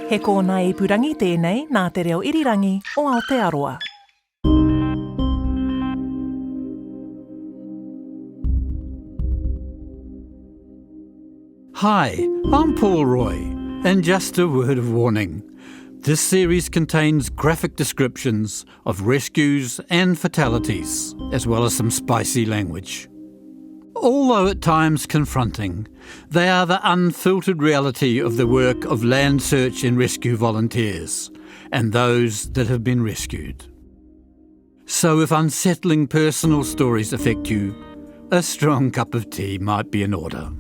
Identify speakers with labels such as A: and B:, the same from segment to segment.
A: He kōna ipurangi tēnei nā te reo irirangi o Aotearoa.
B: Hi, I'm Paul Roy, and just a word of warning. This series contains graphic descriptions of rescues and fatalities, as well as some spicy language. Although at times confronting, they are the unfiltered reality of the work of land search and rescue volunteers and those that have been rescued. So if unsettling personal stories affect you, a strong cup of tea might be in order.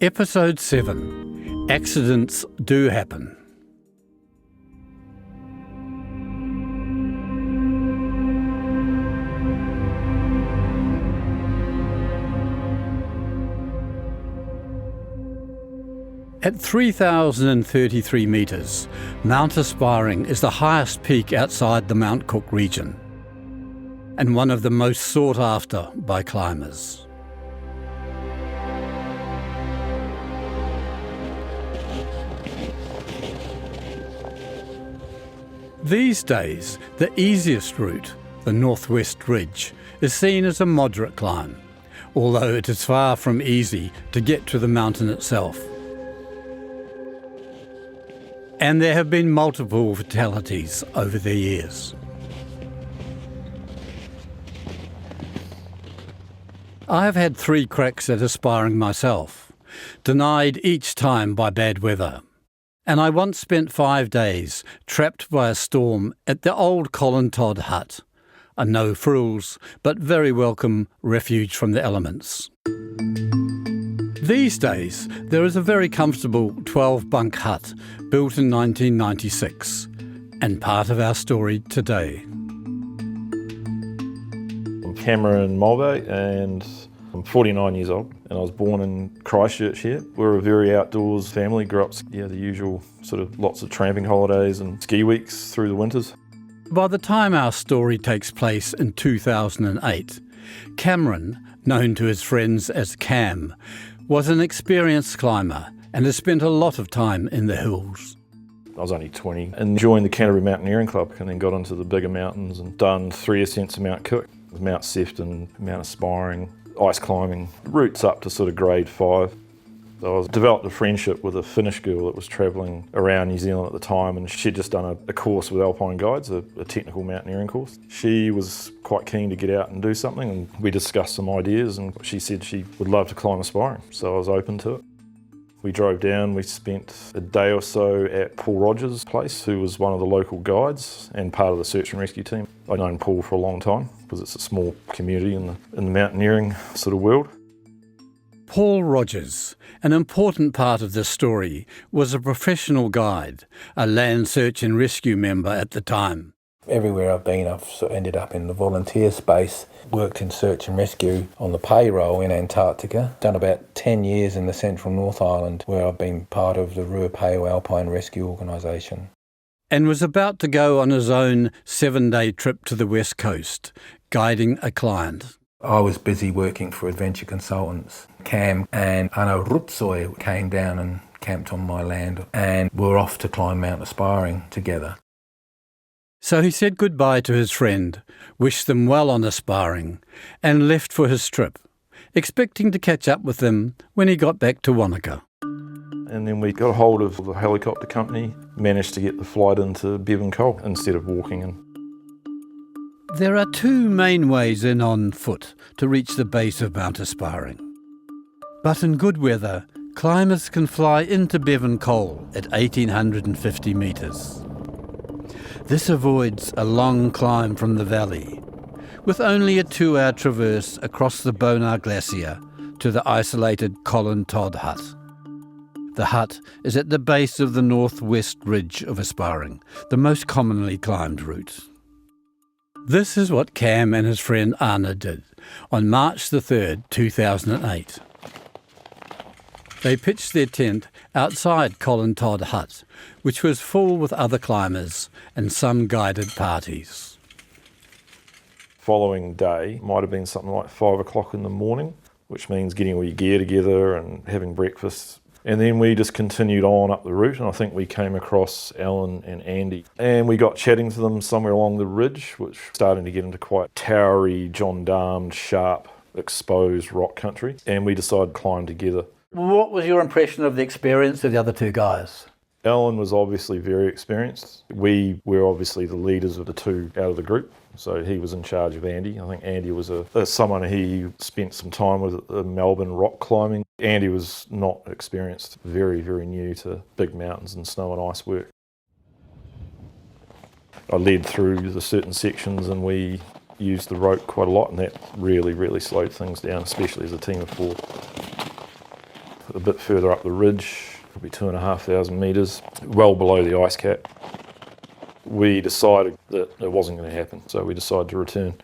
B: Episode 7. Accidents do happen. At 3,033 metres, Mount Aspiring is the highest peak outside the Mount Cook region, and one of the most sought after by climbers. These days, the easiest route, the Northwest Ridge, is seen as a moderate climb, although it is far from easy to get to the mountain itself. And there have been multiple fatalities over the years. I have had 3 cracks at aspiring myself, denied each time by bad weather. And I once spent 5 days trapped by a storm at the old Colin Todd hut, a no-frills but very welcome refuge from the elements. These days, there is a very comfortable 12-bunk hut built in 1996, and part of our story today.
C: I'm Cameron Mulvey and I'm 49 years old and I was born in Christchurch here. We're a very outdoors family, grew up, the usual sort of lots of tramping holidays and ski weeks through the winters.
B: By the time our story takes place in 2008, Cameron, known to his friends as Cam, was an experienced climber and has spent a lot of time in the hills.
C: I was only 20 and joined the Canterbury Mountaineering Club and then got into the bigger mountains and done 3 ascents of Mount Cook, Mount Sefton, Mount Aspiring, ice climbing, routes up to sort of grade 5. So I developed a friendship with a Finnish girl that was travelling around New Zealand at the time, and she'd just done a course with Alpine Guides, a technical mountaineering course. She was quite keen to get out and do something, and we discussed some ideas, and she said she would love to climb Aspiring, so I was open to it. We drove down, we spent a day or so at Paul Rogers' place, who was one of the local guides and part of the search and rescue team. I'd known Paul for a long time because it's a small community in the mountaineering sort of world.
B: Paul Rogers, an important part of this story, was a professional guide, a land search and rescue member at the time.
D: Everywhere I've been, I've sort of ended up in the volunteer space, worked in search and rescue on the payroll in Antarctica, done about 10 years in the central North Island where I've been part of the Ruapeo Alpine Rescue Organisation.
B: And was about to go on his own 7-day trip to the West Coast, guiding a client.
D: I was busy working for adventure consultants. Cam and Ano Rutsoi came down and camped on my land and were off to climb Mount Aspiring together.
B: So he said goodbye to his friend, wished them well on Aspiring, and left for his trip, expecting to catch up with them when he got back to Wanaka.
C: And then we got a hold of the helicopter company, managed to get the flight into Bevan Cove instead of walking in.
B: There are 2 main ways in on foot to reach the base of Mount Aspiring. But in good weather, climbers can fly into Bevan Cove at 1,850 metres. This avoids a long climb from the valley, with only a 2-hour traverse across the Bonar Glacier to the isolated Colin Todd hut. The hut is at the base of the Northwest Ridge of Aspiring, the most commonly climbed route. This is what Cam and his friend Anna did on March the 3rd, 2008. They pitched their tent outside Colin Todd hut, which was full with other climbers and some guided parties.
C: Following day might have been something like 5 o'clock in the morning, which means getting all your gear together and having breakfast. And then we just continued on up the route, and I think we came across Alan and Andy. And we got chatting to them somewhere along the ridge, which was starting to get into quite towery, gendarmed, sharp, exposed rock country. And we decided to climb together.
B: What was your impression of the experience of the other two guys?
C: Alan was obviously very experienced. We were obviously the leaders of the two out of the group. So he was in charge of Andy. I think Andy was someone he spent some time with at the Melbourne rock climbing. Andy was not experienced, very, very new to big mountains and snow and ice work. I led through the certain sections and we used the rope quite a lot, and that really, really slowed things down, especially as a team of four. A bit further up the ridge, probably 2,500 metres, well below the ice cap. We decided that it wasn't going to happen, so we decided to return,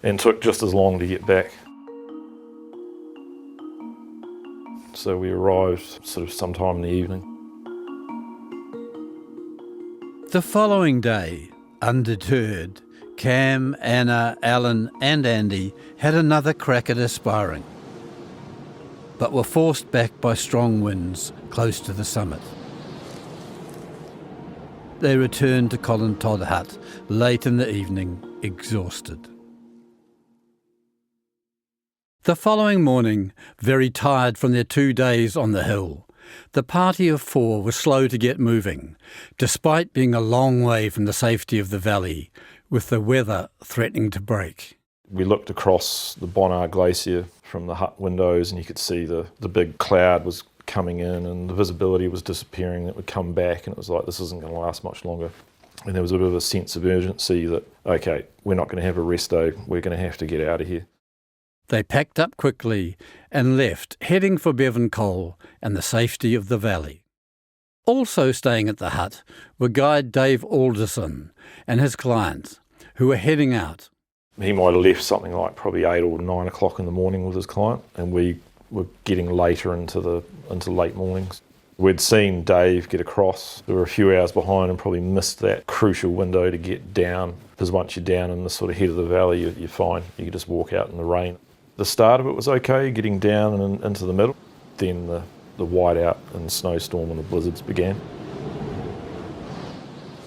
C: and took just as long to get back. So we arrived sort of sometime in the evening.
B: The following day, undeterred, Cam, Anna, Alan and Andy had another crack at aspiring, but were forced back by strong winds close to the summit. They returned to Colin Todd Hut late in the evening, exhausted. The following morning, very tired from their 2 days on the hill, the party of four was slow to get moving, despite being a long way from the safety of the valley, with the weather threatening to break.
C: We looked across the Bonar Glacier from the hut windows, and you could see the big cloud was coming in and the visibility was disappearing. It would come back, and it was like, this isn't going to last much longer. And there was a bit of a sense of urgency that, okay, we're not going to have a rest day, we're going to have to get out of here.
B: They packed up quickly and left, heading for Bevan Cole and the safety of the valley. Also staying at the hut were guide Dave Alderson and his clients, who were heading out.
C: He might have left something like probably 8 or 9 o'clock in the morning with his client, and we were getting later into late mornings. We'd seen Dave get across. We were a few hours behind and probably missed that crucial window to get down, because once you're down in the sort of head of the valley, you're fine. You can just walk out in the rain. The start of it was okay, getting down and into the middle. Then the whiteout and the snowstorm and the blizzards began.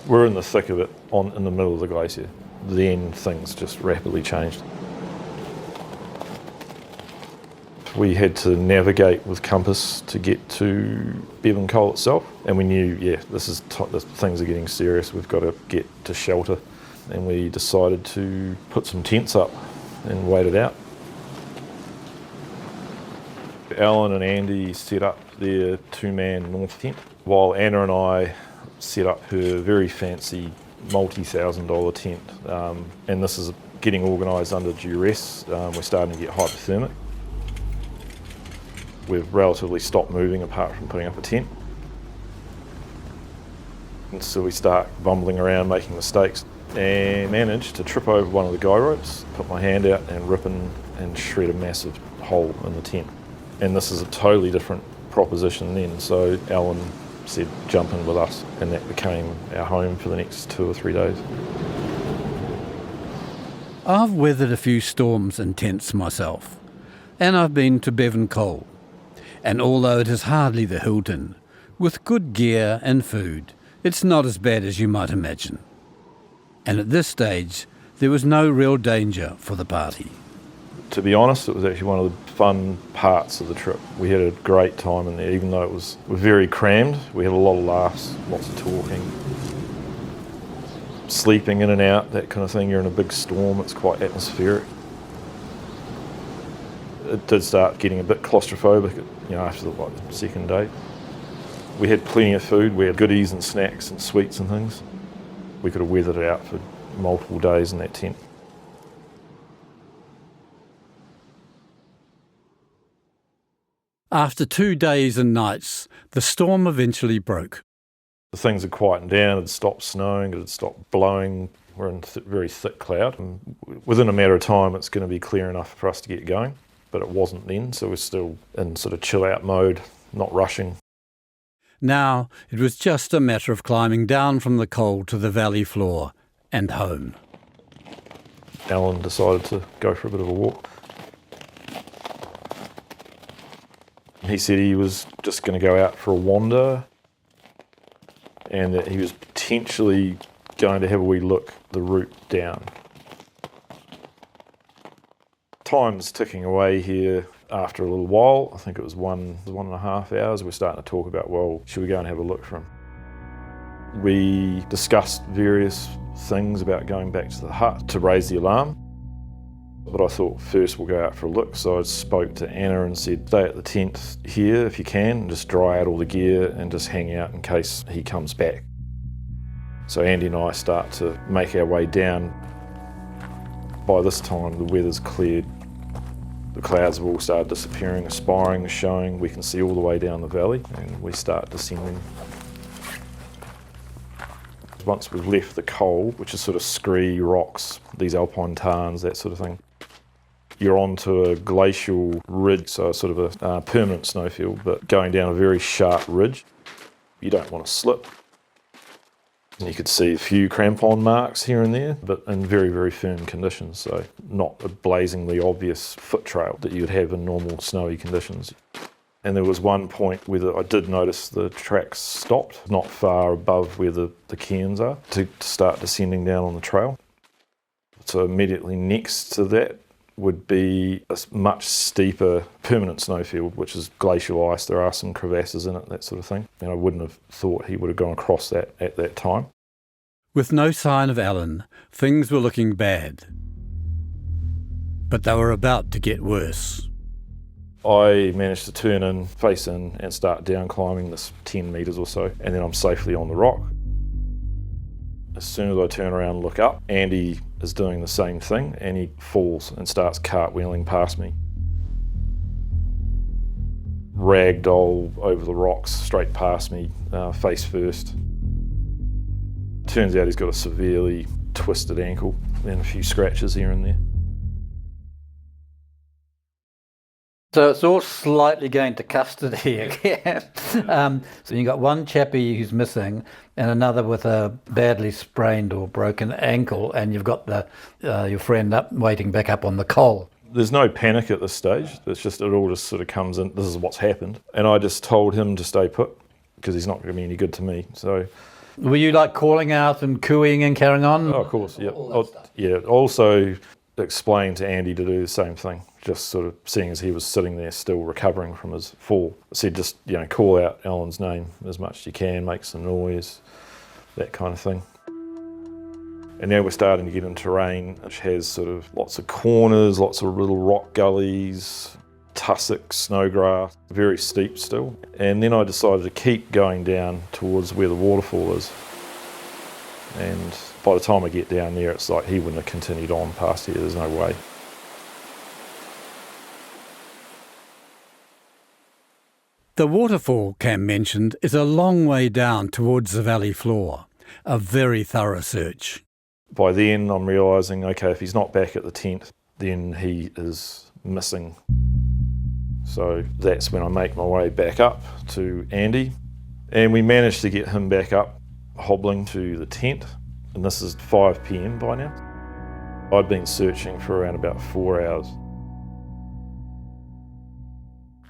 C: We're in the thick of it, in the middle of the glacier. Then things just rapidly changed. We had to navigate with compass to get to Bevan Cole itself, and we knew, things are getting serious, we've got to get to shelter. And we decided to put some tents up and wait it out. Alan and Andy set up their 2-man north tent, while Anna and I set up her very fancy multi-$1,000 tent. And this is getting organised under duress. We're starting to get hypothermic. We've relatively stopped moving apart from putting up a tent. And so we start bumbling around, making mistakes, and managed to trip over one of the guy ropes, put my hand out and rip and shred a massive hole in the tent. And this is a totally different proposition then, so Alan said jump in with us, and that became our home for the next 2 or 3 days.
B: I've weathered a few storms in tents myself, and I've been to Bevan Cole. And although it is hardly the Hilton, with good gear and food, it's not as bad as you might imagine. And at this stage, there was no real danger for the party.
C: To be honest, it was actually one of the fun parts of the trip. We had a great time in there, even though it was very crammed. We had a lot of laughs, lots of talking, sleeping in and out, that kind of thing. You're in a big storm, it's quite atmospheric. It did start getting a bit claustrophobic, after the second day. We had plenty of food. We had goodies and snacks and sweets and things. We could have weathered it out for multiple days in that tent.
B: After 2 days and nights, the storm eventually broke.
C: The things had quietened down, it had stopped snowing, it had stopped blowing. We're in very thick cloud. And within a matter of time, it's going to be clear enough for us to get going. But it wasn't then, so we're still in sort of chill out mode, not rushing.
B: Now it was just a matter of climbing down from the col to the valley floor and home.
C: Alan decided to go for a bit of a walk. He said he was just going to go out for a wander and that he was potentially going to have a wee look the route down. Time's ticking away here. After a little while, I think it was 1.5 hours, we're starting to talk about, well, should we go and have a look for him? We discussed various things about going back to the hut to raise the alarm. But I thought first we'll go out for a look. So I spoke to Anna and said, stay at the tent here if you can, and just dry out all the gear and just hang out in case he comes back. So Andy and I start to make our way down. By this time the weather's cleared. The clouds have all started disappearing, aspiring is showing. We can see all the way down the valley and we start descending. Once we've left the col, which is sort of scree, rocks, these alpine tarns, that sort of thing, you're onto a glacial ridge, so sort of a permanent snowfield, but going down a very sharp ridge. You don't want to slip. And you could see a few crampon marks here and there, but in very, very firm conditions, so not a blazingly obvious foot trail that you would have in normal snowy conditions. And there was one point where I did notice the tracks stopped, not far above where the cairns are, to start descending down on the trail. So immediately next to that would be a much steeper permanent snowfield, which is glacial ice. There are some crevasses in it, that sort of thing. And I wouldn't have thought he would have gone across that at that time.
B: With no sign of Alan, things were looking bad. But they were about to get worse.
C: I managed to turn in, face in, and start down climbing this 10 metres or so, and then I'm safely on the rock. As soon as I turn around and look up, Andy is doing the same thing, and he falls and starts cartwheeling past me. Ragdoll over the rocks, straight past me, face first. Turns out he's got a severely twisted ankle and a few scratches here and there.
E: So it's all slightly going to custody again. So you've got one chappie who's missing and another with a badly sprained or broken ankle, and you've got your friend waiting back up on the col.
C: There's no panic at this stage. It's just, it all just sort of comes in, this is what's happened. And I just told him to stay put because he's not going to be any good to me. So,
E: were you like calling out and cooing and carrying on?
C: Oh, of course, yeah. Also explained to Andy to do the same thing. Just sort of seeing as he was sitting there still recovering from his fall. I said just, call out Alan's name as much as you can, make some noise, that kind of thing. And now we're starting to get into terrain which has sort of lots of corners, lots of little rock gullies, tussock, snowgrass, very steep still. And then I decided to keep going down towards where the waterfall is. And by the time I get down there, it's like he wouldn't have continued on past here, there's no way.
B: The waterfall Cam mentioned is a long way down towards the valley floor, a very thorough search.
C: By then I'm realising, okay, if he's not back at the tent, then he is missing. So that's when I make my way back up to Andy, and we managed to get him back up, hobbling to the tent, and this is 5 p.m. by now. I'd been searching for around about 4 hours.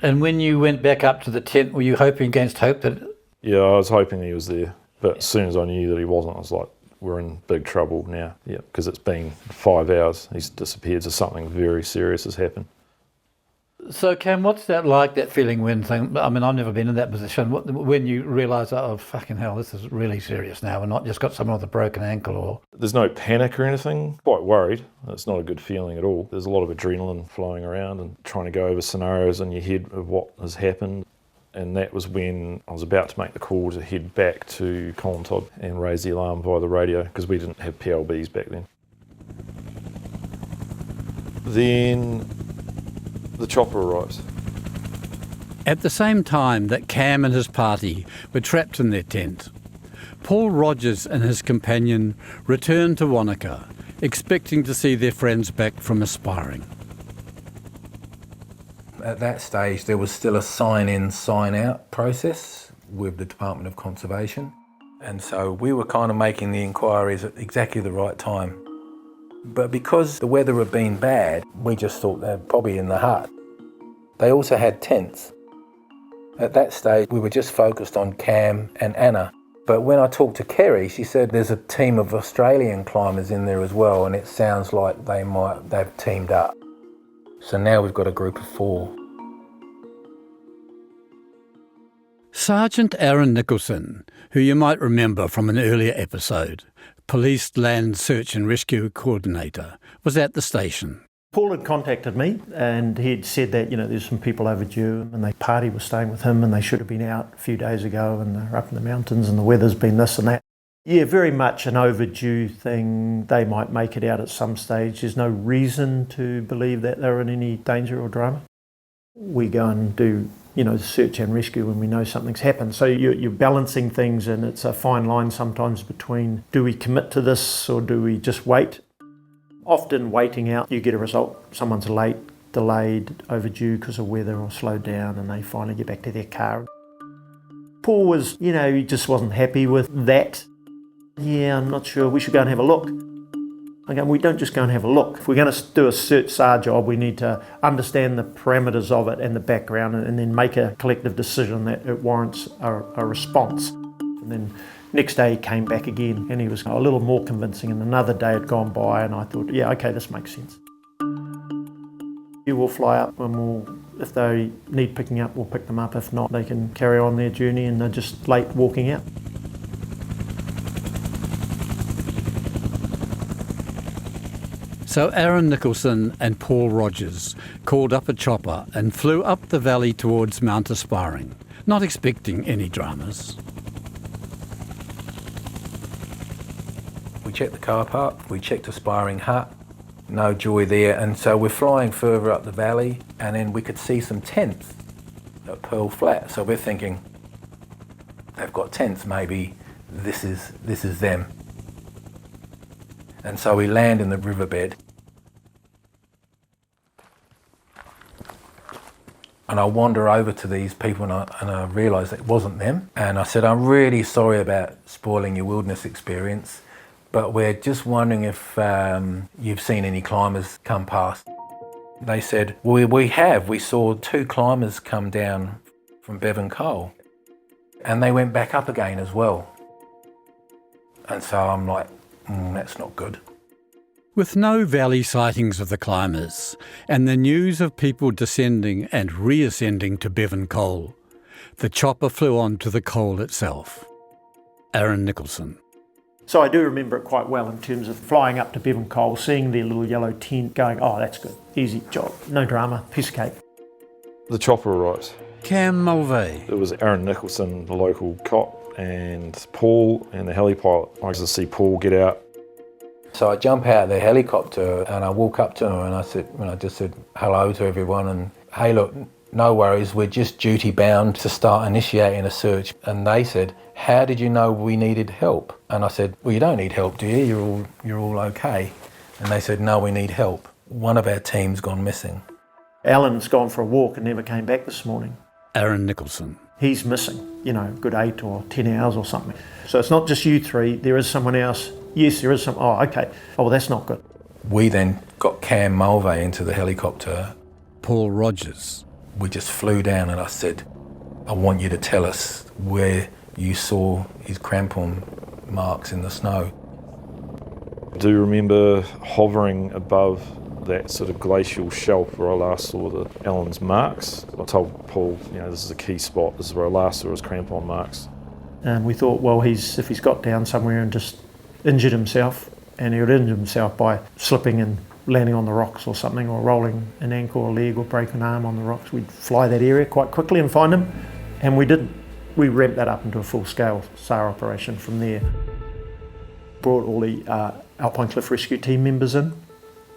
E: And when you went back up to the tent, were you hoping against hope that...
C: Yeah, I was hoping he was there, but as soon as I knew that he wasn't, I was like, we're in big trouble now. Yeah, because it's been 5 hours, he's disappeared, so something very serious has happened.
E: So Cam, what's that like, that feeling when I've never been in that position, when you realise, oh fucking hell, this is really serious now, we're not just got someone with a broken ankle or...
C: There's no panic or anything, quite worried. It's not a good feeling at all. There's a lot of adrenaline flowing around and trying to go over scenarios in your head of what has happened. And that was when I was about to make the call to head back to Colin Todd and raise the alarm via the radio, because we didn't have PLBs back then. Then the chopper arrives.
B: At the same time that Cam and his party were trapped in their tent, Paul Rogers and his companion returned to Wanaka, expecting to see their friends back from aspiring.
D: At that stage, there was still a sign-in, sign-out process with the Department of Conservation. And so we were kind of making the inquiries at exactly the right time. But because the weather had been bad, we just thought they're probably in the hut. They also had tents. At that stage, we were just focused on Cam and Anna. But when I talked to Kerry, she said there's a team of Australian climbers in there as well, and it sounds like they've teamed up. So now we've got a group of 4.
B: Sergeant Aaron Nicholson, who you might remember from an earlier episode, Police Land Search and Rescue Coordinator, was at the station.
F: Paul had contacted me and he'd said that, there's some people overdue and the party was staying with him and they should have been out a few days ago and they're up in the mountains and the weather's been this and that. Yeah, very much an overdue thing. They might make it out at some stage. There's no reason to believe that they're in any danger or drama. We go and do, search and rescue when we know something's happened. So you're balancing things and it's a fine line sometimes between do we commit to this or do we just wait? Often waiting out, you get a result. Someone's late, delayed, overdue because of weather or slowed down and they finally get back to their car. Paul was, he just wasn't happy with that. Yeah, I'm not sure, we should go and have a look. Okay, we don't just go and have a look. If we're going to do a search SAR job, we need to understand the parameters of it and the background and then make a collective decision that it warrants a response. And then next day he came back again and he was a little more convincing and another day had gone by and I thought, yeah, okay, this makes sense. You will fly up and if they need picking up, we'll pick them up. If not, they can carry on their journey and they're just late walking out.
B: So Aaron Nicholson and Paul Rogers called up a chopper and flew up the valley towards Mount Aspiring, not expecting any dramas.
D: We checked the car park, we checked Aspiring Hut, no joy there, and so we're flying further up the valley and then we could see some tents at Pearl Flat. So we're thinking, they've got tents, maybe this is them. And so we land in the riverbed. And I wander over to these people and I realise it wasn't them. And I said, I'm really sorry about spoiling your wilderness experience, but we're just wondering if you've seen any climbers come past. They said, well, we have. We saw 2 climbers come down from Bevan Cole and they went back up again as well. And so I'm like, that's not good.
B: With no valley sightings of the climbers and the news of people descending and reascending to Bevan Cole, the chopper flew on to the col itself. Aaron Nicholson.
F: So I do remember it quite well in terms of flying up to Bevan Cole, seeing their little yellow tent, going, oh, that's good, easy job, no drama, piece of cake.
C: The chopper arrives.
B: Cam Mulvey.
C: It was Aaron Nicholson, the local cop, and Paul and the heli pilot. I just see Paul get out.
D: So I jump out of the helicopter and I walk up to him and I just said hello to everyone and, hey, look, no worries, we're just duty bound to start initiating a search. And they said, how did you know we needed help? And I said, well, you don't need help, do you? You're all okay. And they said, no, we need help. One of our team's gone missing.
F: Alan's gone for a walk and never came back this morning.
B: Aaron Nicholson.
F: He's missing, good 8 or 10 hours or something. So it's not just you 3, there is someone else. Yes, there is some, oh, okay. Oh, well, that's not good.
D: We then got Cam Mulvey into the helicopter.
B: Paul Rogers.
D: We just flew down and I said, I want you to tell us where you saw his crampon marks in the snow.
C: I do remember hovering above that sort of glacial shelf where I last saw Alan's marks. I told Paul, this is a key spot. This is where I last saw his crampon marks.
F: And we thought, well, if he's got down somewhere and just injured himself, and he would injure himself by slipping and landing on the rocks or something, or rolling an ankle or leg or break an arm on the rocks, we'd fly that area quite quickly and find him, and we didn't. We ramped that up into a full-scale SAR operation from there. Brought all the Alpine Cliff Rescue team members in,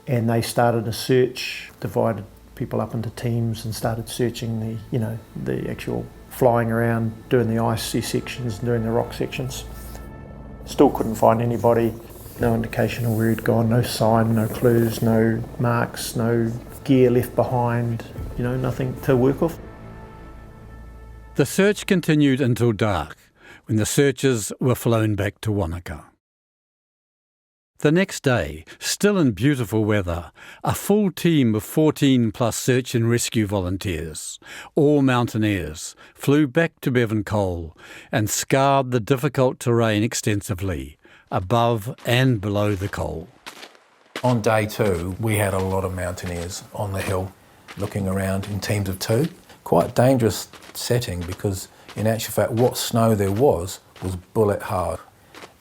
F: and they started a search, divided people up into teams and started searching the actual flying around, doing the ice sections and doing the rock sections. Still couldn't find anybody, no indication of where he'd gone, no sign, no clues, no marks, no gear left behind, nothing to work off.
B: The search continued until dark, when the searchers were flown back to Wanaka. The next day, still in beautiful weather, a full team of 14 plus search and rescue volunteers, all mountaineers, flew back to Bevan Cole and scoured the difficult terrain extensively, above and below the col.
D: On day 2, we had a lot of mountaineers on the hill looking around in teams of 2. Quite dangerous setting because in actual fact what snow there was bullet hard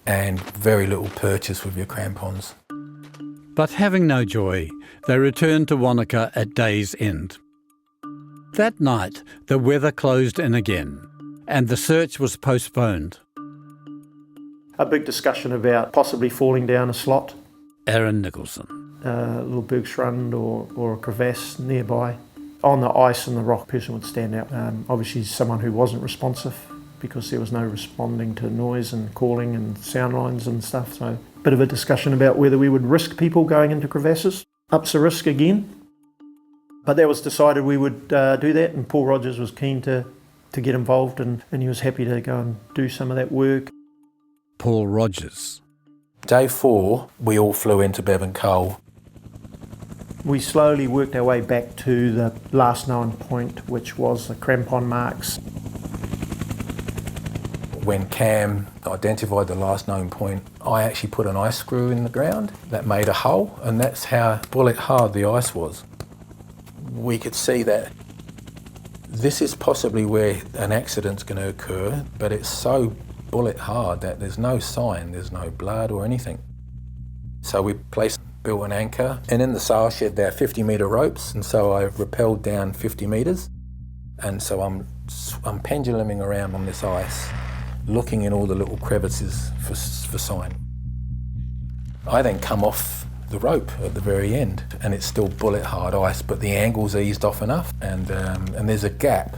D: and very little purchase with your crampons.
B: But having no joy, they returned to Wanaka at day's end. That night, the weather closed in again, and the search was postponed.
F: A big discussion about possibly falling down a slot,
B: Aaron Nicholson.
F: a little bergschrund or a crevasse nearby. On the ice and the rock, a person would stand out. Obviously someone who wasn't responsive because there was no responding to noise and calling and sound lines and stuff. So a bit of a discussion about whether we would risk people going into crevasses. Ups the risk again. But that was decided we would do that, and Paul Rogers was keen to get involved and he was happy to go and do some of that work.
B: Paul Rogers.
D: Day 4, we all flew into Bevan Cole.
F: We slowly worked our way back to the last known point, which was the crampon marks.
D: When Cam identified the last known point, I actually put an ice screw in the ground that made a hole, and that's how bullet hard the ice was. We could see that this is possibly where an accident's going to occur, but it's so bullet hard that there's no sign, there's no blood or anything. So we built an anchor, and in the sail shed there are 50-metre ropes, and so I rappelled down 50 metres, and so I'm penduluming around on this ice, looking in all the little crevices for sign. I then come off the rope at the very end, and it's still bullet hard ice, but the angle's eased off enough, and there's a gap.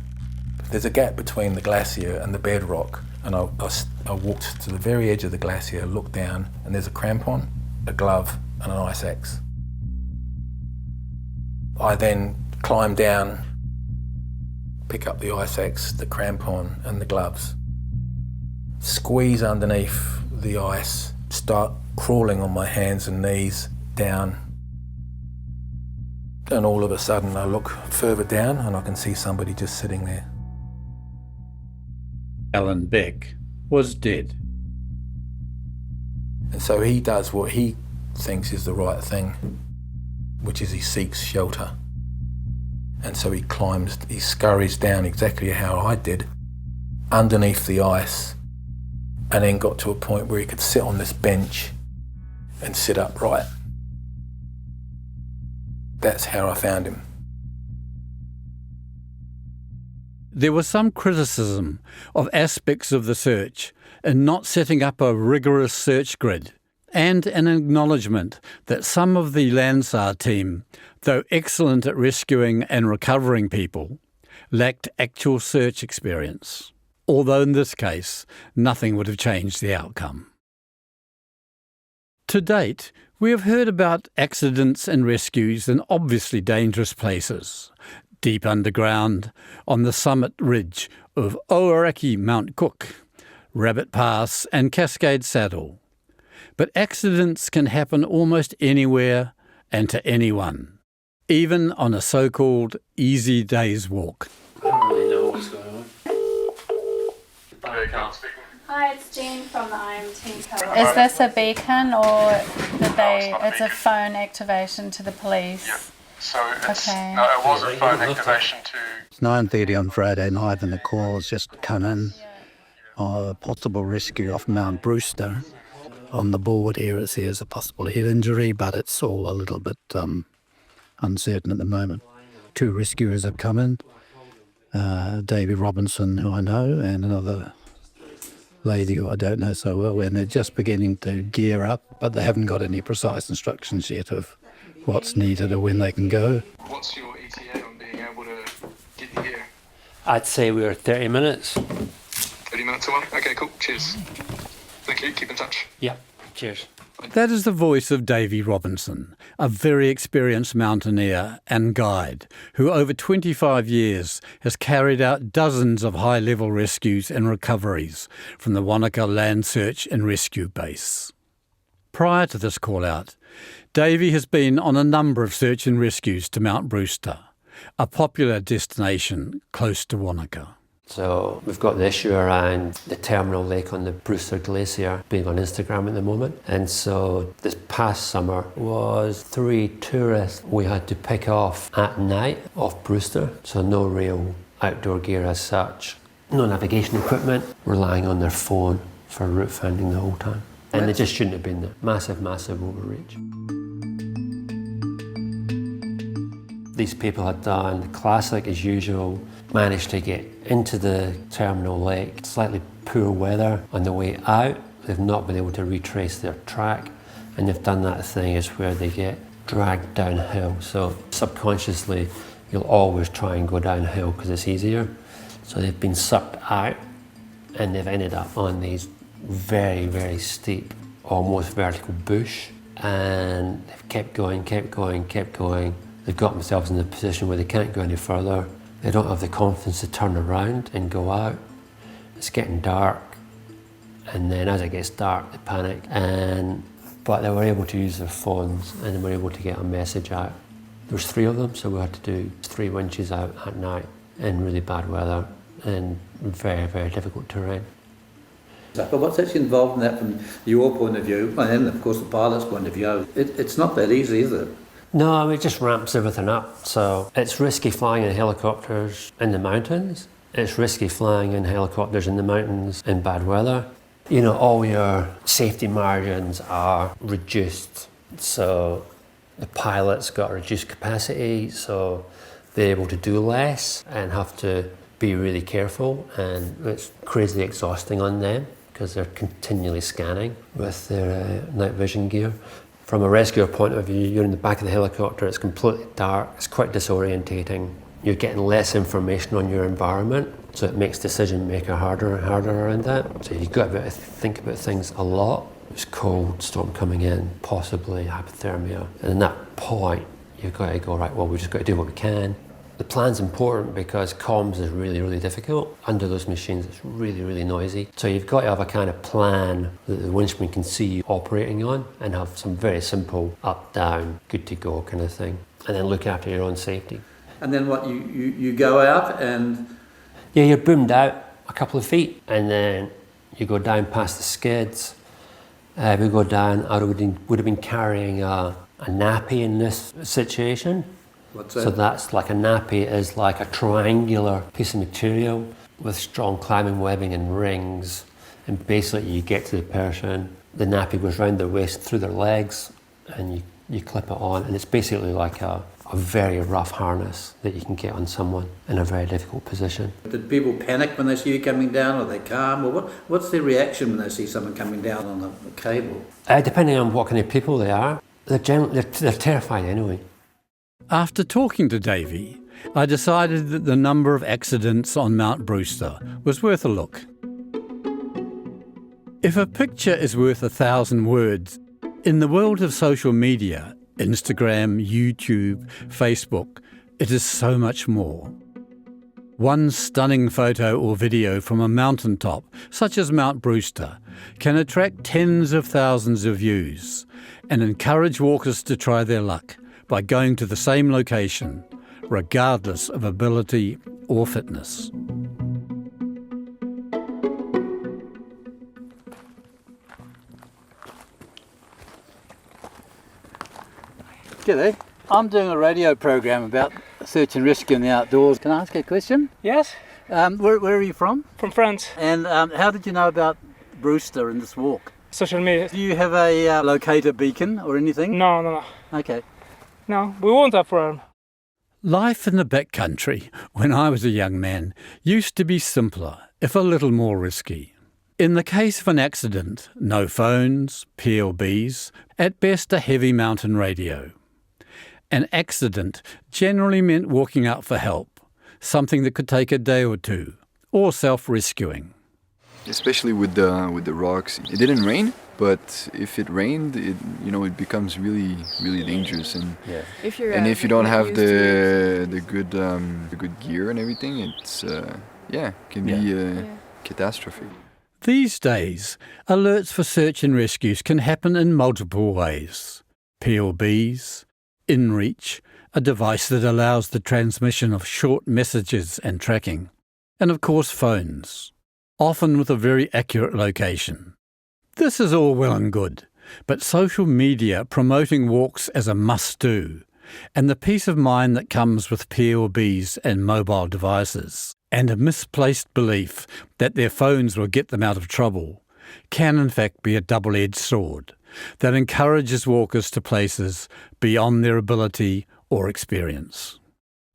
D: There's a gap between the glacier and the bedrock, and I walked to the very edge of the glacier, looked down, and there's a crampon, a glove, and an ice axe. I then climb down, pick up the ice axe, the crampon, and the gloves, squeeze underneath the ice, start crawling on my hands and knees down, and all of a sudden I look further down and I can see somebody just sitting there.
B: Alan Beck was dead.
D: And so he does what he thinks is the right thing, which is he seeks shelter. And so he scurries down exactly how I did, underneath the ice, and then got to a point where he could sit on this bench and sit upright. That's how I found him.
B: There was some criticism of aspects of the search in not setting up a rigorous search grid, and an acknowledgement that some of the Landsar team, though excellent at rescuing and recovering people, lacked actual search experience, although in this case nothing would have changed the outcome. To date, we have heard about accidents and rescues in obviously dangerous places, deep underground, on the summit ridge of Oaraki Mount Cook, Rabbit Pass and Cascade Saddle. But accidents can happen almost anywhere and to anyone, even on a so-called easy day's walk.
G: I don't really know what's going on.
H: Hi, it's Jean from the IM Team Cover.
I: Is this a beacon or it's a phone activation to the police?
J: Yeah. So it's,
I: Okay.
J: no, it was a phone activation to...
K: It's 9:30 on Friday night and the call has just come in of a possible rescue off Mount Brewster. On the board here it says a possible head injury, but it's all a little bit uncertain at the moment. 2 rescuers have come in, Davey Robinson, who I know, and another lady who I don't know so well, and they're just beginning to gear up, but they haven't got any precise instructions yet of what's needed or when they can go.
J: What's your ETA on being able to get you here?
G: I'd say we were 30 minutes.
J: 30 minutes to 1? Okay, cool. Cheers. Thank you. Keep in touch.
G: Yeah, cheers.
B: That is the voice of Davey Robinson, a very experienced mountaineer and guide who over 25 years has carried out dozens of high-level rescues and recoveries from the Wanaka Land Search and Rescue Base. Prior to this call-out, Davey has been on a number of search and rescues to Mount Brewster, a popular destination close to Wanaka.
G: So we've got the issue around the terminal lake on the Brewster Glacier being on Instagram at the moment. And so this past summer was 3 tourists we had to pick off at night off Brewster. So no real outdoor gear as such. No navigation equipment, relying on their phone for route finding the whole time. And they just shouldn't have been there. Massive, massive overreach. These people had done the classic as usual, managed to get into the terminal lake, slightly poor weather on the way out. They've not been able to retrace their track, and they've done that thing is where they get dragged downhill. So subconsciously, you'll always try and go downhill because it's easier. So they've been sucked out, and they've ended up on these very, very steep, almost vertical bush, and they've kept going, kept going, kept going. They've got themselves in a position where they can't go any further. They don't have the confidence to turn around and go out. It's getting dark, and then as it gets dark, they panic. But they were able to use their phones, and they were able to get a message out. There was 3 of them, so we had to do 3 winches out at night in really bad weather and very, very difficult terrain.
E: But what's actually involved in that from your point of view, and of course the pilot's point of view? It's not that easy, is it?
G: No, I mean, it just ramps everything up. So it's risky flying in helicopters in the mountains. It's risky flying in helicopters in the mountains in bad weather. You know, all your safety margins are reduced. So the pilot's got a reduced capacity, so they're able to do less and have to be really careful. And it's crazy exhausting on them because they're continually scanning with their night vision gear. From a rescuer point of view, you're in the back of the helicopter, it's completely dark, it's quite disorientating. You're getting less information on your environment, so it makes decision making harder and harder around that. So you've got to think about things a lot. It's cold, storm coming in, possibly hypothermia. And at that point, you've got to go, right, well, we've just got to do what we can. The plan's important because comms is really, really difficult. Under those machines, it's really, really noisy. So you've got to have a kind of plan that the winchman can see you operating on and have some very simple up, down, good to go kind of thing. And then look after your own safety.
E: And then what, you go out and...
G: Yeah, you're boomed out a couple of feet and then you go down past the skids. We go down, I would have been carrying a nappy in this situation.
E: What's that?
G: So that's like a nappy is like a triangular piece of material with strong climbing webbing and rings. And basically you get to the person, the nappy goes round their waist through their legs and you clip it on. And it's basically like a very rough harness that you can get on someone in a very difficult position.
E: Did people panic when they see you coming down? Are they calm? Or what's their reaction when they see someone coming down on a cable?
G: Depending on what kind of people they are, they're terrified anyway.
B: After talking to Davey, I decided that the number of accidents on Mount Brewster was worth a look. If a picture is worth 1,000 words, in the world of social media, Instagram, YouTube, Facebook, it is so much more. One stunning photo or video from a mountaintop, such as Mount Brewster, can attract tens of thousands of views and encourage walkers to try their luck by going to the same location, regardless of ability or fitness.
E: G'day. I'm doing a radio program about search and rescue in the outdoors. Can I ask you a question?
L: Yes.
E: Where are you from?
L: From France.
E: And how did you know about Brewster and this walk?
L: Social media.
E: Do you have a locator beacon or anything?
L: No.
E: Okay.
L: No, we won't have problem.
B: Life in the backcountry, when I was a young man, used to be simpler, if a little more risky. In the case of an accident, no phones, PLBs, at best a heavy mountain radio. An accident generally meant walking out for help, something that could take a day or two, or self-rescuing.
M: Especially with the rocks. It didn't rain, but if it rained, it becomes really, really dangerous. And if you don't have the good gear and everything, it's can be a catastrophe.
B: These days, alerts for search and rescues can happen in multiple ways. PLBs, InReach, a device that allows the transmission of short messages and tracking, and of course phones, often with a very accurate location. This is all well and good, but social media promoting walks as a must-do, and the peace of mind that comes with PLBs and mobile devices, and a misplaced belief that their phones will get them out of trouble, can in fact be a double-edged sword that encourages walkers to places beyond their ability or experience.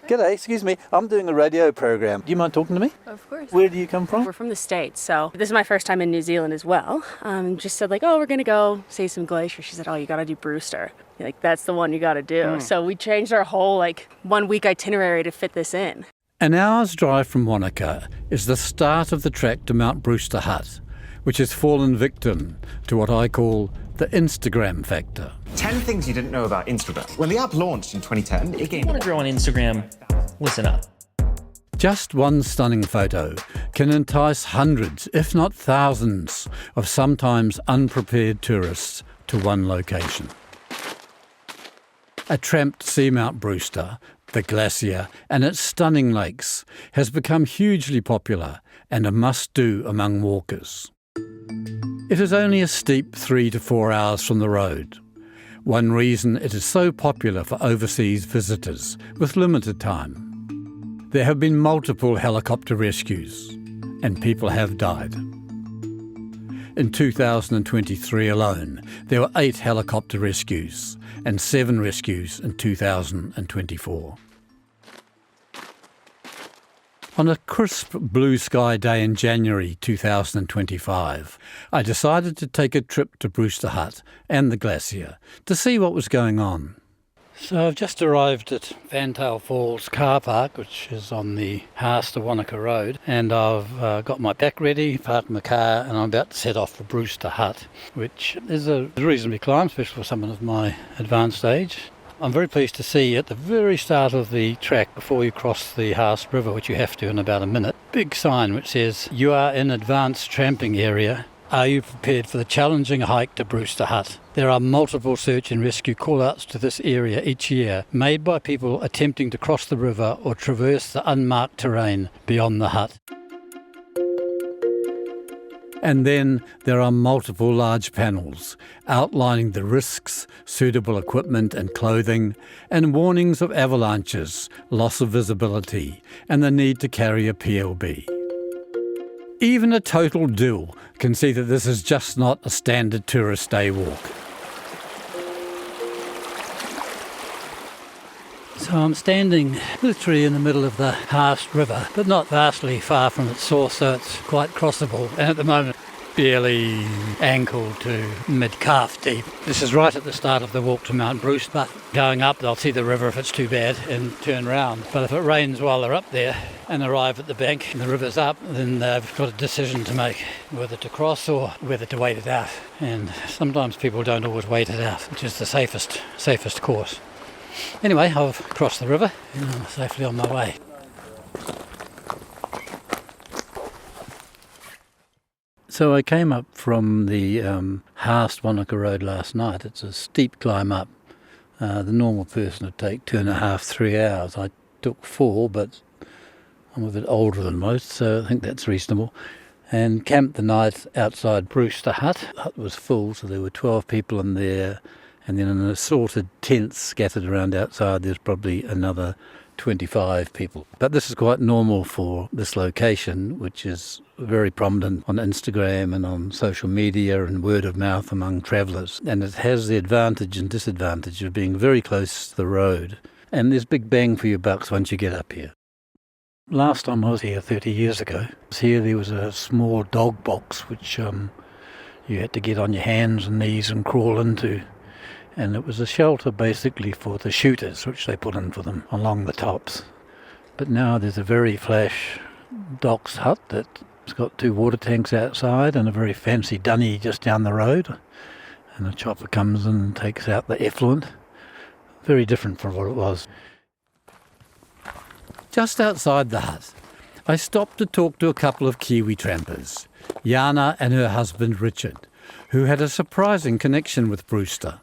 E: G'day, excuse me, I'm doing a radio program. Do you mind talking to me?
N: Of course.
E: Where do you come from?
N: We're from the States, so this is my first time in New Zealand as well. Just said like, oh, we're gonna go see some glaciers. She said, oh, you gotta do Brewster. Like, that's the one you gotta do. So we changed our whole 1 week itinerary to fit this in.
B: An hour's drive from Wanaka is the start of the trek to Mount Brewster Hut, which has fallen victim to what I call the Instagram factor.
O: 10 things you didn't know about Instagram. When the app launched in 2010, it gained...
P: Want to grow on Instagram? Listen up.
B: Just one stunning photo can entice hundreds, if not thousands, of sometimes unprepared tourists to one location. A tramp to see Mount Brewster, the glacier, and its stunning lakes has become hugely popular and a must-do among walkers. It is only a steep 3 to 4 hours from the road. One reason it is so popular for overseas visitors with limited time. There have been multiple helicopter rescues, and people have died. In 2023 alone, there were 8 helicopter rescues and 7 rescues in 2024. On a crisp blue sky day in January 2025, I decided to take a trip to Brewster Hut and the glacier to see what was going on. So I've just arrived at Fantail Falls car park, which is on the Haast to Wanaka Road, and I've got my pack ready, parked my car, and I'm about to set off for Brewster Hut, which is a reasonably climb, especially for someone of my advanced age. I'm very pleased to see at the very start of the track, before you cross the Haast River, which you have to in about a minute, big sign which says, "You are in advanced tramping area. Are you prepared for the challenging hike to Brewster Hut?" There are multiple search and rescue call-outs to this area each year, made by people attempting to cross the river or traverse the unmarked terrain beyond the hut. And then there are multiple large panels outlining the risks, suitable equipment and clothing, and warnings of avalanches, loss of visibility, and the need to carry a PLB. Even a total dool can see that this is just not a standard tourist day walk. So I'm standing literally in the middle of the Haast River, but not vastly far from its source, so it's quite crossable. And at the moment, barely ankle to mid-calf deep. This is right at the start of the walk to Mount Brewster. Going up, they'll see the river if it's too bad and turn round. But if it rains while they're up there and arrive at the bank and the river's up, then they've got a decision to make, whether to cross or whether to wait it out. And sometimes people don't always wait it out, which is the safest course. Anyway, I've crossed the river and I'm safely on my way. So I came up from the Haast Wanaka Road last night. It's a steep climb up. The normal person would take 2.5, 3 hours. I took 4, but I'm a bit older than most, so I think that's reasonable. And camped the night outside Brewster Hut. The hut was full, so there were 12 people in there. And then in assorted tents scattered around outside, there's probably another 25 people. But this is quite normal for this location, which is very prominent on Instagram and on social media and word of mouth among travellers. And it has the advantage and disadvantage of being very close to the road. And there's big bang for your bucks once you get up here. Last time I was here 30 years ago, there was a small dog box which you had to get on your hands and knees and crawl into. And it was a shelter basically for the shooters, which they put in for them along the tops. But now there's a very flash docks hut that's got 2 water tanks outside and a very fancy dunny just down the road. And a chopper comes in and takes out the effluent. Very different from what it was. Just outside the hut, I stopped to talk to a couple of Kiwi trampers, Jana and her husband Richard, who had a surprising connection with Brewster.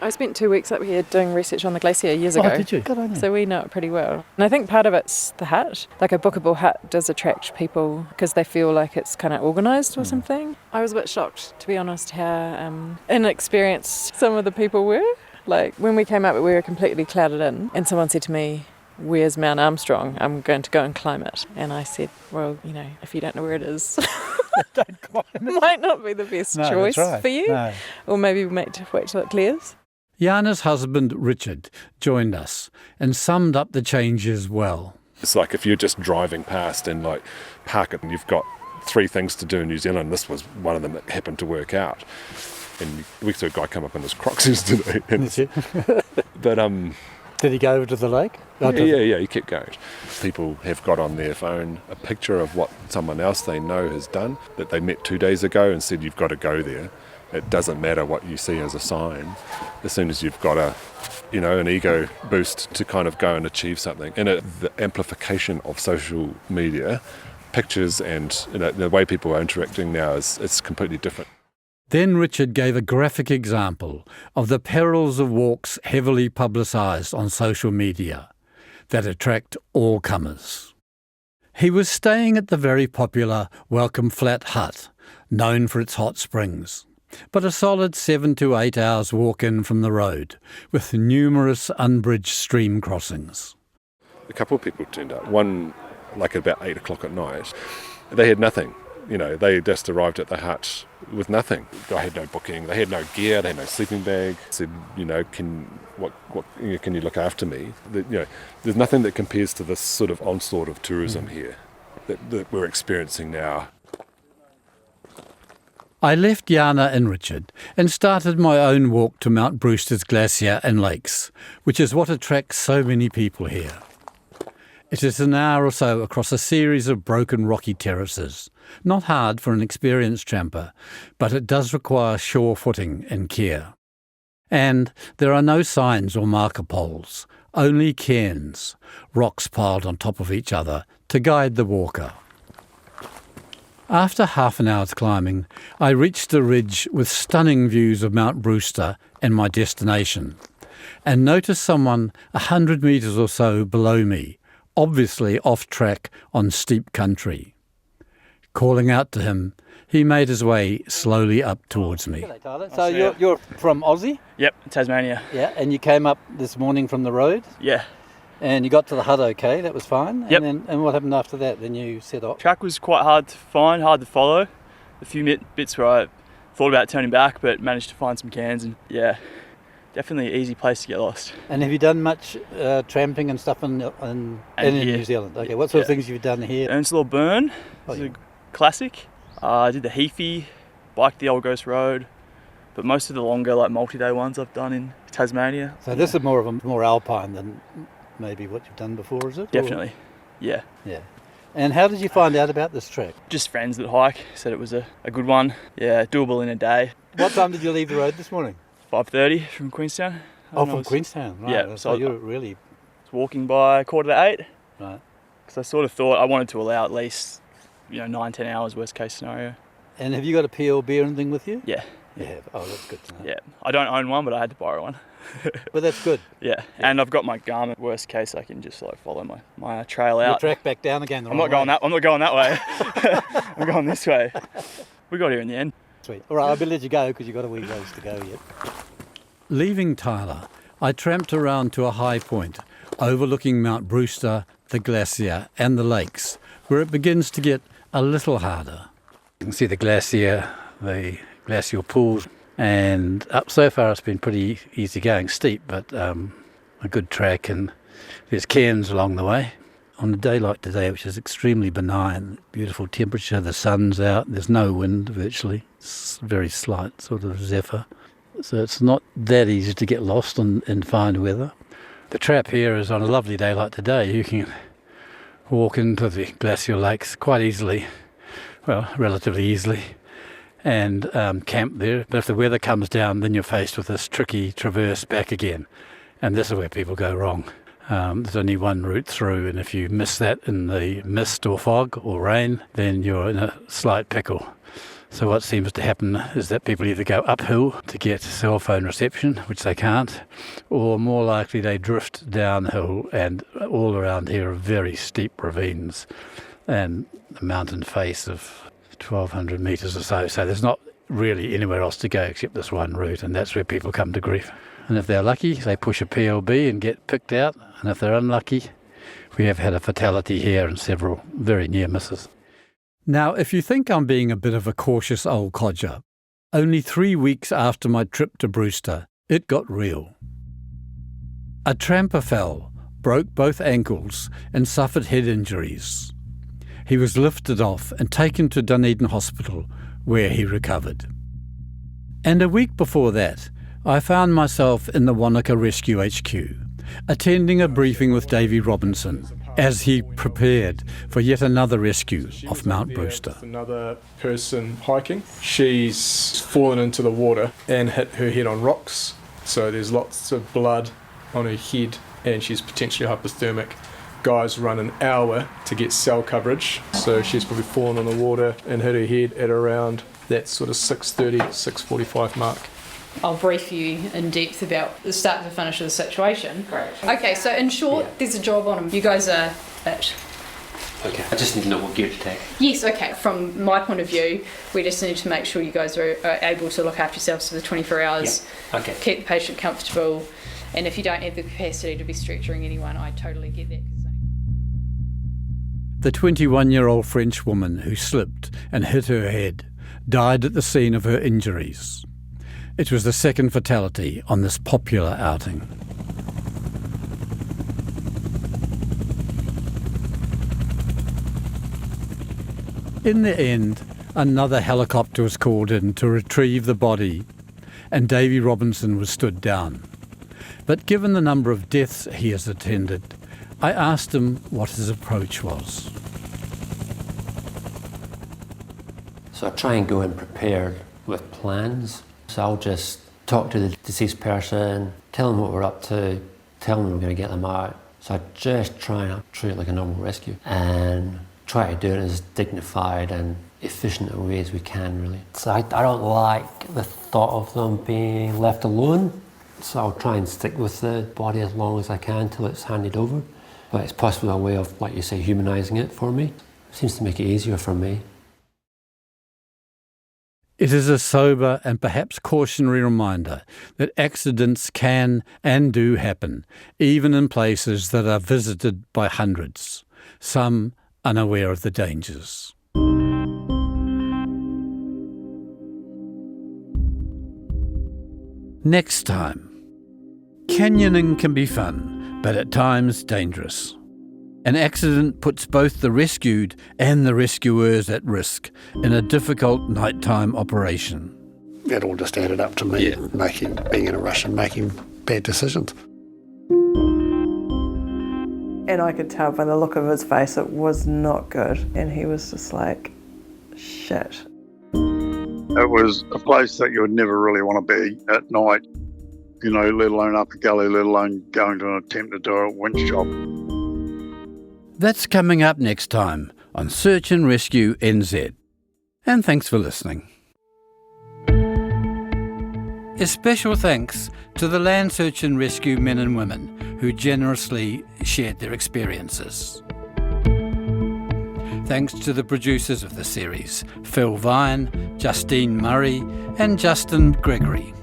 Q: I spent 2 weeks up here doing research on the glacier years ago.
B: Oh, did you? Good on you.
Q: So we know it pretty well. And I think part of it's the hut. Like a bookable hut does attract people because they feel like it's kind of organised or something. I was a bit shocked, to be honest, how inexperienced some of the people were. Like when we came up, we were completely clouded in and someone said to me, "Where's Mount Armstrong? I'm going to go and climb it." And I said, well, if you don't know where it is,
B: Don't climb it.
Q: might not be the best
B: No,
Q: choice
B: that's right.
Q: for you.
B: No.
Q: Or maybe we might wait till it clears.
B: Jana's husband Richard joined us and summed up the changes well.
R: It's like if you're just driving past and like park it and you've got 3 things to do in New Zealand, this was one of them that happened to work out. And we saw a guy come up in his Crocs today. But
B: did he go over to the lake?
R: Yeah, he kept going. People have got on their phone a picture of what someone else they know has done, that they met 2 days ago and said, you've got to go there. It doesn't matter what you see as a sign. As soon as you've got an ego boost to kind of go and achieve something. And the amplification of social media, pictures and the way people are interacting now it's completely different.
B: Then Richard gave a graphic example of the perils of walks heavily publicised on social media that attract all comers. He was staying at the very popular Welcome Flat Hut, known for its hot springs, but a solid 7 to 8 hours walk in from the road, with numerous unbridged stream crossings.
R: A couple of people turned up, one like about 8 o'clock at night. They had nothing. They just arrived at the hut with nothing. I had no booking, they had no gear, they had no sleeping bag. I said, can you look after me? There's nothing that compares to this sort of onslaught of tourism here that we're experiencing now.
B: I left Jana and Richard and started my own walk to Mount Brewster's glacier and lakes, which is what attracts so many people here. It is an hour or so across a series of broken rocky terraces. Not hard for an experienced tramper, but it does require sure footing and care. And there are no signs or marker poles, only cairns, rocks piled on top of each other to guide the walker. After half an hour's climbing, I reached the ridge with stunning views of Mount Brewster and my destination, and noticed someone 100 metres or so below me, obviously off track on steep country. Calling out to him, he made his way slowly up towards me.
E: G'day, Tyler. So you're from Aussie?
L: Yep, Tasmania.
E: Yeah, and you came up this morning from the road?
L: Yeah.
E: And you got to the hut okay, that was fine?
L: Yep.
E: And what happened after that? Then you set off?
L: Track was quite hard to find, hard to follow. A few bits where I thought about turning back, but managed to find some cairns, and yeah, definitely an easy place to get lost.
E: And have you done much tramping and stuff in New Zealand? Okay, what sort of things have you done here?
L: Earnslaw Burn, it's a classic. I did the Heaphy, biked the Old Ghost Road, but most of the longer, like multi-day ones I've done in Tasmania.
E: So this is more alpine than maybe what you've done before, is it?
L: Definitely, yeah.
E: Yeah. And how did you find out about this trek?
L: Just friends that hike said it was a good one. Yeah, doable in a day.
E: What time did you leave the road this morning?
L: 5:30 from Queenstown.
E: Oh, from Queenstown, right.
L: Yeah.
E: So you're really...
L: walking by 7:45.
E: Right.
L: Because I sort of thought I wanted to allow at least 9-10 hours worst case scenario.
E: And have you got a PLB or anything with you?
L: Yeah.
E: You have. Oh, that's good to know.
L: Yeah. I don't own one, but I had to borrow one.
E: But that's good.
L: Yeah. And I've got my Garmin. Worst case, I can just follow my trail out.
E: You'll track back down again.
L: I'm not going that way. I'm going this way. We got here in the end.
E: Sweet. All right, I'll let you go because you've got a wee ways to go yet.
B: Leaving Tyler, I tramped around to a high point, overlooking Mount Brewster, the glacier and the lakes, where it begins to get a little harder. You can see the glacier, the glacial pools, and up so far it's been pretty easy going, steep, but a good track, and there's cairns along the way. On a day like today, which is extremely benign, beautiful temperature, the sun's out, there's no wind virtually, it's very slight sort of zephyr. So it's not that easy to get lost in fine weather. The trap here is on a lovely day like today, you can walk into the glacial lakes quite easily, well, relatively easily, and camp there. But if the weather comes down, then you're faced with this tricky traverse back again. And this is where people go wrong. There's only one route through, and if you miss that in the mist or fog or rain, then you're in a slight pickle. So what seems to happen is that people either go uphill to get cell phone reception, which they can't, or more likely they drift downhill, and all around here are very steep ravines and a mountain face of 1,200 metres or so. So there's not really anywhere else to go except this one route, and that's where people come to grief. And if they're lucky, they push a PLB and get picked out, and if they're unlucky, we have had a fatality here and several very near misses. Now, if you think I'm being a bit of a cautious old codger, only 3 weeks after my trip to Brewster, it got real. A tramper fell, broke both ankles and suffered head injuries. He was lifted off and taken to Dunedin Hospital, where he recovered. And a week before that, I found myself in the Wanaka Rescue HQ, attending a briefing with Davey Robinson as he prepared for yet another rescue off Mount Brewster.
S: Another person hiking. She's fallen into the water and hit her head on rocks, so there's lots of blood on her head and she's potentially hypothermic. Guys run an hour to get cell coverage, so she's probably fallen on the water and hit her head at around that sort of 6:30, 6:45 mark.
T: I'll brief you in depth about the start to finish of the situation. Great. Okay, so in short, there's a job on them. You guys are it.
G: Okay, I just need to know what gear to take.
T: Yes, okay. From my point of view, we just need to make sure you guys are able to look after yourselves for the 24 hours.
G: Yeah. Okay.
T: Keep the patient comfortable. And if you don't have the capacity to be stretchering anyone, I totally get that.
B: The 21-year-old French woman who slipped and hit her head died at the scene of her injuries. It was the second fatality on this popular outing. In the end, another helicopter was called in to retrieve the body, and Davey Robinson was stood down. But given the number of deaths he has attended, I asked him what his approach was.
G: So I try and go in prepared with plans. So I'll just talk to the deceased person, tell them what we're up to, tell them we're going to get them out. So I just try and treat it like a normal rescue and try to do it as dignified and efficient a way as we can, really. So I don't like the thought of them being left alone. So I'll try and stick with the body as long as I can till it's handed over. But it's possibly a way of, like you say, humanising it for me. It seems to make it easier for me.
B: It is a sober and perhaps cautionary reminder that accidents can and do happen, even in places that are visited by hundreds, some unaware of the dangers. Next time, canyoning can be fun, but at times dangerous. An accident puts both the rescued and the rescuers at risk in a difficult nighttime operation.
K: That all just added up to me being in a rush and making bad decisions.
U: And I could tell by the look of his face it was not good, and he was just like, shit.
V: It was a place that you would never really want to be at night, you know, let alone up the gully, let alone going to an attempt to do a winch job.
B: That's coming up next time on Search and Rescue NZ. And thanks for listening. A special thanks to the Land Search and Rescue men and women who generously shared their experiences. Thanks to the producers of the series, Phil Vine, Justine Murray and Justin Gregory.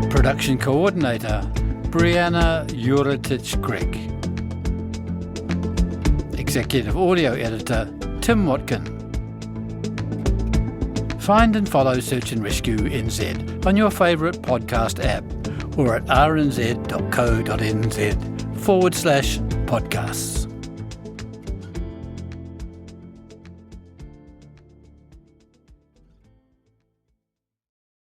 B: Production coordinator, Brianna Juratich-Gregg. Executive audio editor, Tim Watkin. Find and follow Search and Rescue NZ on your favourite podcast app or at rnz.co.nz/podcasts.